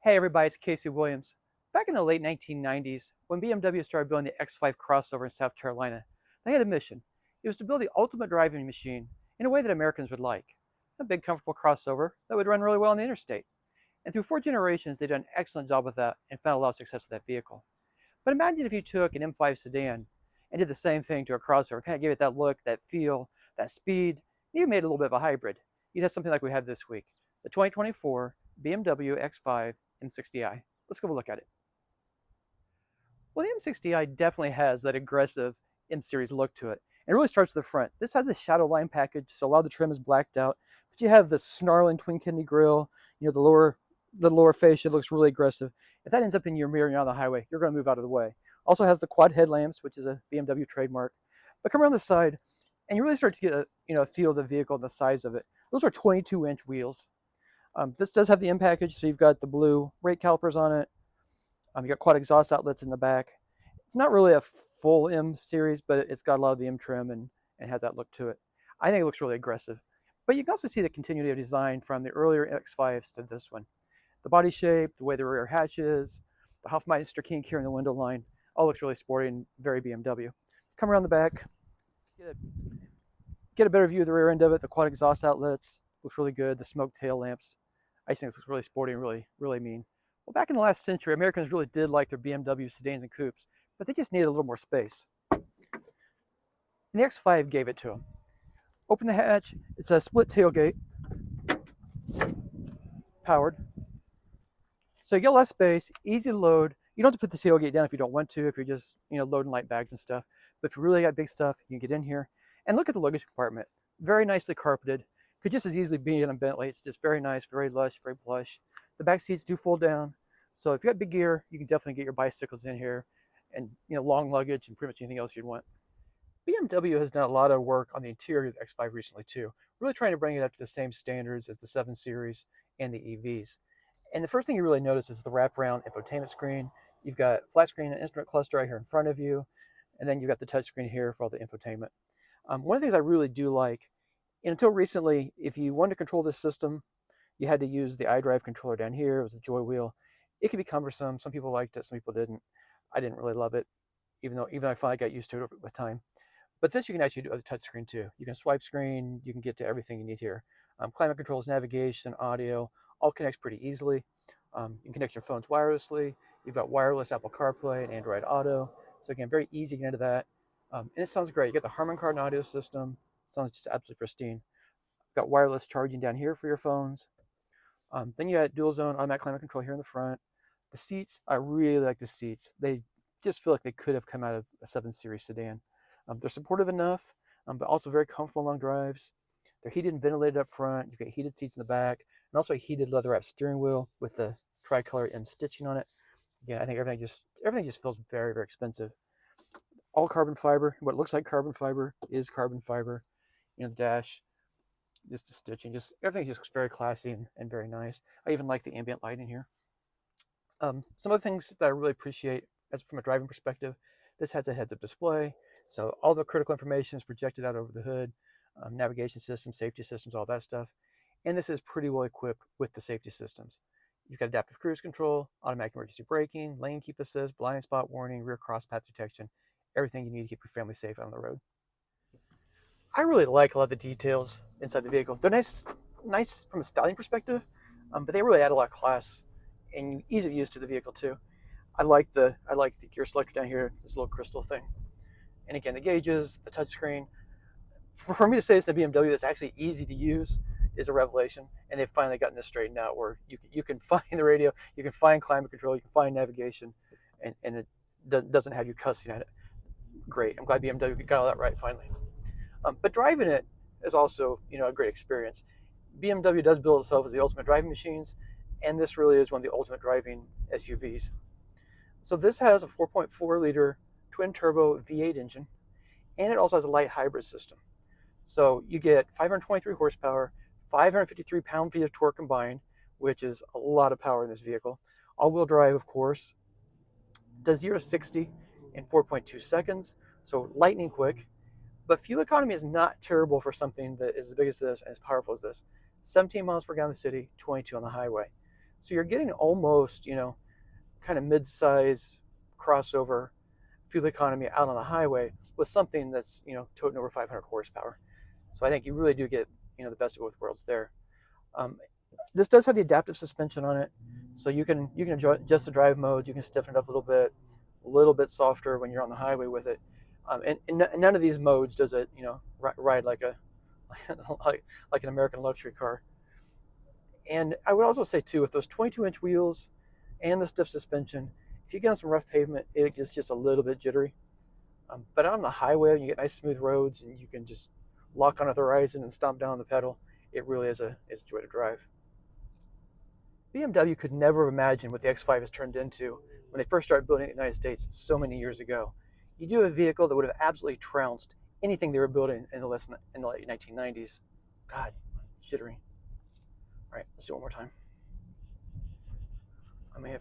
Hey everybody, it's Casey Williams. Back in the late 1990s, when BMW started building the X5 crossover in South Carolina, they had a mission. It was to build the ultimate driving machine in a way that Americans would like. A big, comfortable crossover that would run really well on the interstate. And through 4 generations, they've done an excellent job with that and found a lot of success with that vehicle. But imagine if you took an M5 sedan and did the same thing to a crossover, kind of gave it that look, that feel, that speed, and even made it a little bit of a hybrid. You'd have something like we had this week, the 2024 BMW X5 M60i. Let's go look at it. Well, the M60i definitely has that aggressive M-Series look to it. And it really starts with the front. This has a shadow line package, so a lot of the trim is blacked out. But you have the snarling twin kidney grille, the lower fascia looks really aggressive. If that ends up in your mirror and you're on the highway, you're going to move out of the way. Also has the quad headlamps, which is a BMW trademark. But come around the side, and you really start to get a feel of the vehicle and the size of it. Those are 22-inch wheels. This does have the M package, so you've got the blue brake calipers on it. You've got quad exhaust outlets in the back. It's not really a full M series, but it's got a lot of the M trim and has that look to it. I think it looks really aggressive. But you can also see the continuity of design from the earlier X5s to this one. The body shape, the way the rear hatch is, the Hofmeister kink here in the window line, all looks really sporty and very BMW. Come around the back, get a better view of the rear end of it. The quad exhaust outlets looks really good. The smoke tail lamps, I think it looks really sporty and really mean. Well, back in the last century, Americans really did like their BMW sedans and coupes, but they just needed a little more space. And the X5 gave it to them. Open the hatch, it's a split tailgate, powered. So you get less space, easy to load. You don't have to put the tailgate down if you don't want to, if you're just loading light bags and stuff. But if you really got big stuff, you can get in here. And look at the luggage compartment. Very nicely carpeted. Could just as easily be in a Bentley. It's just very nice, very lush, very plush. The back seats do fold down. So if you got big gear, you can definitely get your bicycles in here and long luggage and pretty much anything else you'd want. BMW has done a lot of work on the interior of the X5 recently too, really trying to bring it up to the same standards as the 7 Series and the EVs. And the first thing you really notice is the wraparound infotainment screen. You've got flat screen and instrument cluster right here in front of you, and then you've got the touch screen here for all the infotainment. One of the things I really do like, until recently, if you wanted to control this system, you had to use the iDrive controller down here. It was a joy wheel. It could be cumbersome. Some people liked it, some people didn't. I didn't really love it, even though I finally got used to it with time. But this you can actually do with the touch screen too. You can swipe screen, you can get to everything you need here. Climate controls, navigation, audio, all connects pretty easily. You can connect your phones wirelessly. You've got wireless Apple CarPlay and Android Auto. So again, very easy to get into that. And it sounds great. You got the Harman Kardon audio system. It sounds just absolutely pristine. You've got wireless charging down here for your phones. Then you got dual zone automatic climate control here in the front. The seats, I really like the seats. They just feel like they could have come out of a 7 Series sedan. They're supportive enough, but also very comfortable long drives. They're heated and ventilated up front. You've got heated seats in the back, and also a heated leather wrapped steering wheel with the tricolor M stitching on it. Again, I think everything just feels very, very expensive. All carbon fiber. What looks like carbon fiber is carbon fiber. The dash, just the stitching, just everything just looks very classy and very nice. I even like the ambient lighting here. Some of the things that I really appreciate from a driving perspective, this has a heads-up display, so all the critical information is projected out over the hood, navigation systems, safety systems, all that stuff. And this is pretty well equipped with the safety systems. You've got adaptive cruise control, automatic emergency braking, lane keep assist, blind spot warning, rear cross path detection, everything you need to keep your family safe on the road. I really like a lot of the details inside the vehicle. They're nice from a styling perspective, but they really add a lot of class and ease of use to the vehicle too. I like the gear selector down here, this little crystal thing. And again, the gauges, the touchscreen. For me to say it's a BMW that's actually easy to use is a revelation. And they've finally gotten this straightened out where you can find the radio, you can find climate control, you can find navigation, and it doesn't have you cussing at it. Great. I'm glad BMW got all that right finally. But driving it is also a great experience. BMW does build itself as the ultimate driving machines, and this really is one of the ultimate driving SUVs. So this has a 4.4 liter twin turbo V8 engine, and it also has a light hybrid system. So you get 523 horsepower, 553 pound-feet of torque combined, which is a lot of power in this vehicle. All-wheel drive, of course, does 0 to 60 in 4.2 seconds, so lightning quick. But fuel economy is not terrible for something that is as big as this and as powerful as this. 17 miles per gallon in the city, 22 on the highway. So you're getting almost, kind of mid-size crossover fuel economy out on the highway with something that's, toting over 500 horsepower. So I think you really do get, the best of both worlds there. Um, this does have the adaptive suspension on it, so you can adjust the drive mode. You can stiffen it up a little bit softer when you're on the highway with it. And none of these modes does it, ride like a like an American luxury car. And I would also say too, with those 22-inch wheels and the stiff suspension, if you get on some rough pavement, it is just a little bit jittery. But on the highway, you get nice smooth roads, and you can just lock onto the horizon and stomp down on the pedal. It really is a joy to drive. BMW could never have imagined what the X5 has turned into when they first started building it in the United States so many years ago. You do have a vehicle that would have absolutely trounced anything they were building in the late 1990s. God, jittery. All right, let's do it one more time. I may have